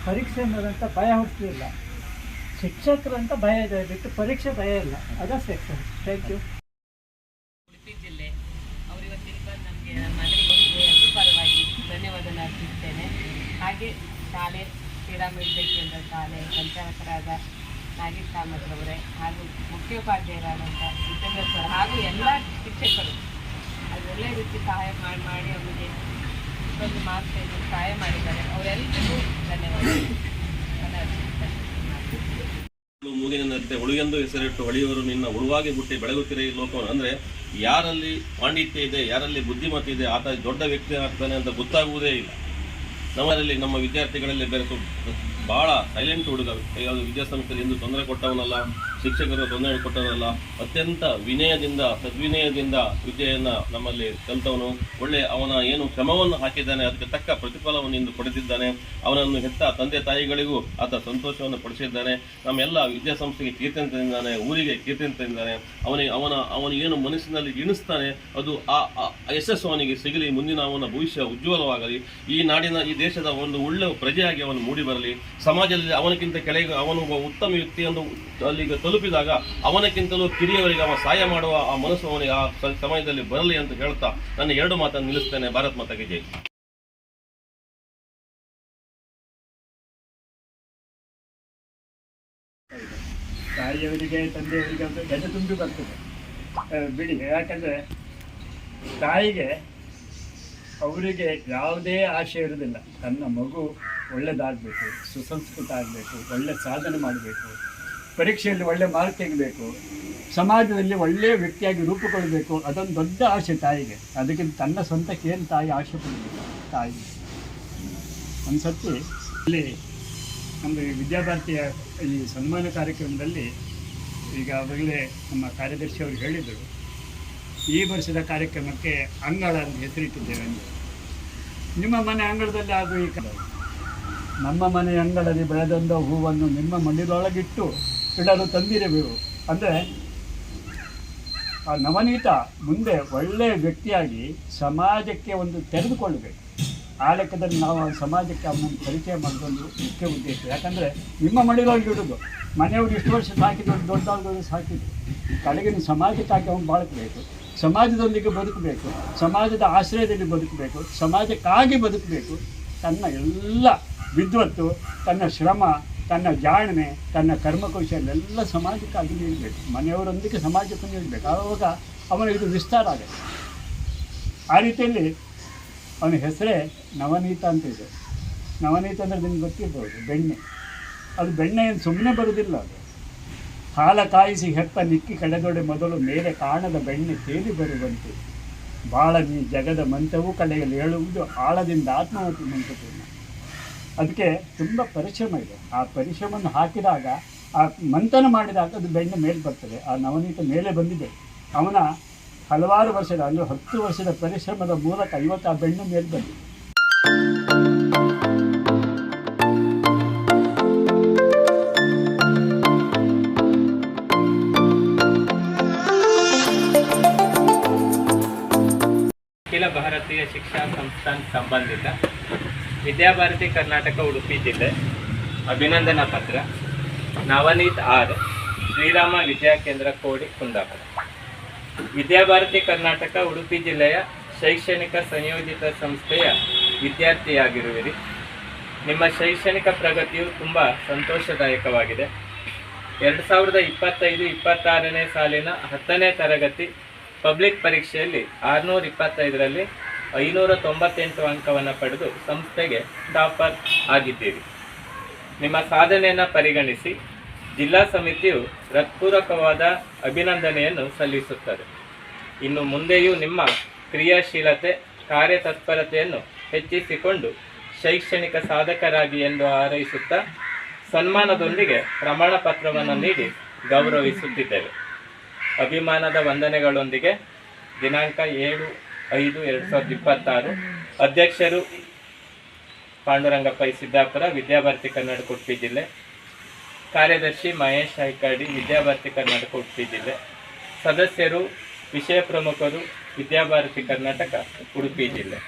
ಪರೀಕ್ಷೆ ಅನ್ನೋದಂತ ಭಯ ಹುಟ್ಟಿಲ್ಲ. ಶಿಕ್ಷಕರಂತ ಭಯ ಇದೆ ಬಿಟ್ಟು ಪರೀಕ್ಷೆ ಭಯ ಇಲ್ಲ. ಅದಷ್ಟು ಎಕ್ಸಲೆಂಟ್. Thank you. ಉಡುಪಿ ಜಿಲ್ಲೆ ಅವರು ಇವತ್ತಿನ ಬಂದು ನಮಗೆ ನಮ್ಮ ಮನೆಗೆ ಎಲ್ಲರೂ ಪರವಾಗಿ ಧನ್ಯವಾದನ ಅರ್ಪಿಸ್ತೇನೆ. ಹಾಗೆ ಶಾಲೆ ಶ್ರೀರಾಮವಿದ್ಯಾ ಕೇಂದ್ರ ಶಾಲೆ ಸಂಚಾಲಕರಾದ ನಾಗೇಶ್ ಕಾಮತ್ರವರೇ ಹಾಗೂ ಮುಖ್ಯೋಪಾಧ್ಯಾಯರಾದಂಥ ವಿದ್ಯಾಭ್ಯಾಸ ಹಾಗೂ ಎಲ್ಲ ಶಿಕ್ಷಕರು ಅದು ಒಳ್ಳೆಯ ರೀತಿ ಸಹಾಯ ಮಾಡಿ ಅವರಿಗೆ ಇಷ್ಟೊಂದು ಮಾರ್ಕ್ಸ್ ಸಹಾಯ ಮಾಡಿದ್ದಾರೆ. ಅವರೆಲ್ಲರಿಗೂ ಧನ್ಯವಾದಗಳು. ಮೂಗಿನಂತೆ ಉಳಿಯೆಂದು ಹೆಸರಿಟ್ಟು ಹೊಳೆಯವರು ನಿನ್ನ ಉಳುವಾಗಿ ಹುಟ್ಟಿ ಬೆಳಗುತ್ತಿರ ಈ ಲೋಕವನ್ನು. ಅಂದರೆ ಯಾರಲ್ಲಿ ಪಾಂಡಿತ್ಯ ಇದೆ, ಯಾರಲ್ಲಿ ಬುದ್ಧಿಮತ್ತೆ ಇದೆ, ಆತ ದೊಡ್ಡ ವ್ಯಕ್ತಿ ಆಗ್ತಾನೆ ಅಂತ ಗೊತ್ತಾಗುವುದೇ ಇಲ್ಲ. ನಮ್ಮಲ್ಲಿ ನಮ್ಮ ವಿದ್ಯಾರ್ಥಿಗಳಲ್ಲಿ ಬೆರೆತು ಭಾಳ ಸೈಲೆಂಟ್ ಹುಡುಗ, ಯಾವುದು ವಿದ್ಯಾಸಂಸ್ಥೆಯಲ್ಲಿ ಎಂದು ತೊಂದರೆ ಕೊಟ್ಟವನಲ್ಲ, ಶಿಕ್ಷಕರು ತೊಂದರೆ ಕೊಟ್ಟವನಲ್ಲ, ಅತ್ಯಂತ ವಿನಯದಿಂದ ಸದ್ವಿನಯದಿಂದ ವಿದ್ಯೆಯನ್ನು ನಮ್ಮಲ್ಲಿ ಕಲಿತವನು. ಒಳ್ಳೆ ಅವನ ಏನು ಶ್ರಮವನ್ನು ಹಾಕಿದ್ದಾನೆ ಅದಕ್ಕೆ ತಕ್ಕ ಪ್ರತಿಫಲವನ್ನು ಇಂದು ಪಡೆದಿದ್ದಾನೆ. ಅವನನ್ನು ಹೆತ್ತ ತಂದೆ ತಾಯಿಗಳಿಗೂ ಆತ ಸಂತೋಷವನ್ನು ಪಡಿಸಿದ್ದಾನೆ. ನಮ್ಮೆಲ್ಲ ವಿದ್ಯಾಸಂಸ್ಥೆಗೆ ಕೀರ್ತಿ ತಂದಿದ್ದಾನೆ, ಊರಿಗೆ ಕೀರ್ತಿ ತಂದಿದ್ದಾನೆ. ಅವನು ಏನು ಮನಸ್ಸಿನಲ್ಲಿ ಎಣಿಸ್ತಾನೆ ಅದು ಆ ಯಶಸ್ಸು ಅವನಿಗೆ ಸಿಗಲಿ. ಮುಂದಿನ ಅವನ ಭವಿಷ್ಯ ಉಜ್ವಲವಾಗಲಿ. ಈ ನಾಡಿನ ಈ ದೇಶದ ಒಂದು ಒಳ್ಳೆಯ ಪ್ರಜೆಯಾಗಿ ಅವನು ಮೂಡಿ ಬರಲಿ. ಸಮಾಜದಲ್ಲಿ ಅವನಕ್ಕಿಂತ ಕೆಳಗೆ ಅವನು ಉತ್ತಮ ವ್ಯಕ್ತಿಯನ್ನು ಅಲ್ಲಿಗೆ ತಲುಪಿದಾಗ ಅವನಕ್ಕಿಂತಲೂ ಕಿರಿಯವರಿಗೆ ಅವ ಸಹಾಯ ಮಾಡುವ ಆ ಮನಸ್ಸು ಅವನಿಗೆ ಆ ಸಮಯದಲ್ಲಿ ಬರಲಿ ಅಂತ ಹೇಳ್ತಾ ನನ್ನ 2 ಮಾತನ್ನು ನಿಲ್ಲಿಸ್ತೇನೆ. ಭಾರತ್ ಮಾತಾಗೆ ಜೈ. ತಾಯಿಯವರಿಗೆ ತಂದೆಯವರಿಗೆ ಒಂದು ಗಜ ತುಂಬಿ ಬರ್ತದೆ ಬಿಡಿ. ಯಾಕಂದರೆ ತಾಯಿಗೆ ಅವರಿಗೆ ಯಾವುದೇ ಆಶೆ ಇರೋದಿಲ್ಲ. ತನ್ನ ಮಗು ಒಳ್ಳೆಯದಾಗಬೇಕು, ಸುಸಂಸ್ಕೃತ ಆಗಬೇಕು, ಒಳ್ಳೆ ಸಾಧನೆ ಮಾಡಬೇಕು, ಪರೀಕ್ಷೆಯಲ್ಲಿ ಒಳ್ಳೆ ಮಾರ್ಕ್ ತೆಗಿಬೇಕು, ಸಮಾಜದಲ್ಲಿ ಒಳ್ಳೆಯ ವ್ಯಕ್ತಿಯಾಗಿ ರೂಪುಗೊಳ್ಳಬೇಕು. ಅದೊಂದು ದೊಡ್ಡ ಆಸೆ ತಾಯಿಗೆ. ಅದಕ್ಕೆ ತನ್ನ ಸ್ವಂತಕ್ಕೆ ಏನು ತಾಯಿ ಆಸೆ ಪಡಬೇಕು. ತಾಯಿ ಒಂದು ಸರ್ತಿ ಇಲ್ಲಿ ನಮ್ಮ ವಿದ್ಯಾಭಾರತಿಯ ಈ ಸನ್ಮಾನ ಕಾರ್ಯಕ್ರಮದಲ್ಲಿ ಈಗ ಅವಾಗಲೇ ನಮ್ಮ ಕಾರ್ಯದರ್ಶಿ ಅವರು ಹೇಳಿದರು, ಈ ವರ್ಷದ ಕಾರ್ಯಕ್ರಮಕ್ಕೆ ಅಂಗಳ ಅಂತ ಹೆಸರಿಟ್ಟಿದ್ದೇವೆ ಅಂತ. ನಿಮ್ಮ ಮನೆ ಅಂಗಳದಲ್ಲಿ ಆಗುವ ಈ ನಮ್ಮ ಮನೆ ಅಂಗಳದಲ್ಲಿ ಬೆಳೆದಂಥ ಹೂವನ್ನು ನಿಮ್ಮ ಮಣ್ಣಿನೊಳಗಿಟ್ಟು ಇಡಲು ತಂದಿರಬೇಕು. ಅಂದರೆ ಆ ನವನೀತ ಮುಂದೆ ಒಳ್ಳೆಯ ವ್ಯಕ್ತಿಯಾಗಿ ಸಮಾಜಕ್ಕೆ ಒಂದು ತೆರೆದುಕೊಳ್ಳಬೇಕು. ಆ ಲೆಕ್ಕದಲ್ಲಿ ನಾವು ಸಮಾಜಕ್ಕೆ ಅವನನ್ನು ಪರಿಚಯ ಮಾಡೋದೊಂದು ಮುಖ್ಯ ಉದ್ದೇಶ. ಯಾಕಂದರೆ ನಿಮ್ಮ ಮಣ್ಣಿನೊಳಗೆ ಇಡೋದು ಮನೆಯವರು ಇಷ್ಟು ವರ್ಷ ಸಾಕಿದ್ರು, ದೊಡ್ಡವ್ರಿಗೂ ಸಾಕಿದ್ರು, ಕಡೆಗಿನ ಸಮಾಜಕ್ಕಾಗಿ ಅವನು ಬಾಳಕಬೇಕು, ಸಮಾಜದೊಂದಿಗೆ ಬದುಕಬೇಕು, ಸಮಾಜದ ಆಶ್ರಯದಲ್ಲಿ ಬದುಕಬೇಕು, ಸಮಾಜಕ್ಕಾಗಿ ಬದುಕಬೇಕು. ತನ್ನ ಎಲ್ಲ ವಿದ್ವತ್ತು, ತನ್ನ ಶ್ರಮ, ತನ್ನ ಜಾಣ್ಮೆ, ತನ್ನ ಕರ್ಮಕೌಶಲ್ಯ ಎಲ್ಲ ಸಮಾಜಕ್ಕಾಗಿ ನೀಡಬೇಕು. ಮನೆಯವರೊಂದಿಗೆ ಸಮಾಜಕ್ಕೂ ನೀಡಬೇಕು. ಆವಾಗ ಅವನ ಇದು ವಿಸ್ತಾರ ಆಗುತ್ತೆ. ಆ ರೀತಿಯಲ್ಲಿ ಅವನ ಹೆಸರೇ ನವನೀತ ಅಂತ ಇದೆ. ನವನೀತ ಅಂದರೆ ನಿಮ್ಗೆ ಗೊತ್ತಿರ್ಬೋದು, ಬೆಣ್ಣೆ. ಅದು ಬೆಣ್ಣೆ ಏನು ಸುಮ್ಮನೆ ಬರೋದಿಲ್ಲ. ಅದು ಹಾಲ ಕಾಯಿಸಿ ಹೆಪ್ಪ ನಿಕ್ಕಿ ಕಡೆದೊಡೆ ಮೊದಲು ಮೇಲೆ ಕಾಣದ ಬೆಣ್ಣೆ ತೇಲಿ ಬರುವಂತೆ ಭಾಳ ನೀ ಜಗದ ಮಂತ್ರವೂ ಕಡೆಯಲ್ಲಿ ಹೇಳುವುದು ಆಳದಿಂದ ಆತ್ಮವತಿ ಮಂತ್ರಪೂರ್ಣ. ಅದಕ್ಕೆ ತುಂಬ ಪರಿಶ್ರಮ ಇದೆ. ಆ ಪರಿಶ್ರಮವನ್ನು ಹಾಕಿದಾಗ, ಆ ಮಂಥನ ಮಾಡಿದಾಗ ಅದು ಬೆಣ್ಣೆ ಮೇಲೆ ಬರ್ತದೆ. ಆ ನವನೀತ ಮೇಲೆ ಬಂದಿದೆ. ಅವನ ಹಲವಾರು ವರ್ಷದ ಅಂದರೆ 10 ವರ್ಷದ ಪರಿಶ್ರಮದ ಮೂಲಕ ಇವತ್ತು ಆ ಬೆಣ್ಣೆ ಮೇಲೆ ಬಂದಿದೆ. ಅಖಿಲ ಭಾರತೀಯ ಶಿಕ್ಷಾ ಸಂಸ್ಥಾನ ಸಂಬಂಧಿತ ವಿದ್ಯಾಭಾರತಿ ಕರ್ನಾಟಕ ಉಡುಪಿ ಜಿಲ್ಲೆ ಅಭಿನಂದನಾ ಪತ್ರ ನವನೀತ್ ಆರ್ ಶ್ರೀರಾಮ ವಿದ್ಯಾಕೇಂದ್ರ ಕೋಡಿ ಕುಂದಾಪುರ. ವಿದ್ಯಾಭಾರತಿ ಕರ್ನಾಟಕ ಉಡುಪಿ ಜಿಲ್ಲೆಯ ಶೈಕ್ಷಣಿಕ ಸಂಯೋಜಿತ ಸಂಸ್ಥೆಯ ವಿದ್ಯಾರ್ಥಿಯಾಗಿರುವಿರಿ. ನಿಮ್ಮ ಶೈಕ್ಷಣಿಕ ಪ್ರಗತಿಯು ತುಂಬ ಸಂತೋಷದಾಯಕವಾಗಿದೆ. 2025-26ನೇ ಸಾಲಿನ 10ನೇ ತರಗತಿ ಪಬ್ಲಿಕ್ ಪರೀಕ್ಷೆಯಲ್ಲಿ 625ರಲ್ಲಿ 598 ಅಂಕವನ್ನು ಪಡೆದು ಸಂಸ್ಥೆಗೆ ಟಾಪರ್ ಆಗಿದ್ದೀರಿ. ನಿಮ್ಮ ಸಾಧನೆಯನ್ನು ಪರಿಗಣಿಸಿ ಜಿಲ್ಲಾ ಸಮಿತಿಯು ಹೃತ್ಪೂರ್ವಕವಾದ ಅಭಿನಂದನೆಯನ್ನು ಸಲ್ಲಿಸುತ್ತದೆ. ಇನ್ನು ಮುಂದೆಯೂ ನಿಮ್ಮ ಕ್ರಿಯಾಶೀಲತೆ, ಕಾರ್ಯತತ್ಪರತೆಯನ್ನು ಹೆಚ್ಚಿಸಿಕೊಂಡು ಶೈಕ್ಷಣಿಕ ಸಾಧಕರಾಗಿ ಎಂದು ಹಾರೈಸುತ್ತಾ ಸನ್ಮಾನದೊಂದಿಗೆ ಪ್ರಮಾಣ ಪತ್ರವನ್ನು ನೀಡಿ ಗೌರವಿಸುತ್ತಿದ್ದೇವೆ. ಅಭಿಮಾನದ ವಂದನೆಗಳೊಂದಿಗೆ ದಿನಾಂಕ 7/5/2026 ಅಧ್ಯಕ್ಷರು ಪಾಂಡುರಂಗ ಪೈ ಸಿದ್ದಾಪುರ, ವಿದ್ಯಾಭಾರತಿ ಕರ್ನಾಟಕ ಉಡುಪಿ ಜಿಲ್ಲೆ. ಕಾರ್ಯದರ್ಶಿ ಮಹೇಶ್ ಹೈಕಾಡಿ, ವಿದ್ಯಾಭಾರತಿ ಕರ್ನಾಟಕ ಉಡುಪಿ ಜಿಲ್ಲೆ. ಸದಸ್ಯರು, ವಿಷಯ ಪ್ರಮುಖರು, ವಿದ್ಯಾಭಾರತಿ ಕರ್ನಾಟಕ ಉಡುಪಿ ಜಿಲ್ಲೆ.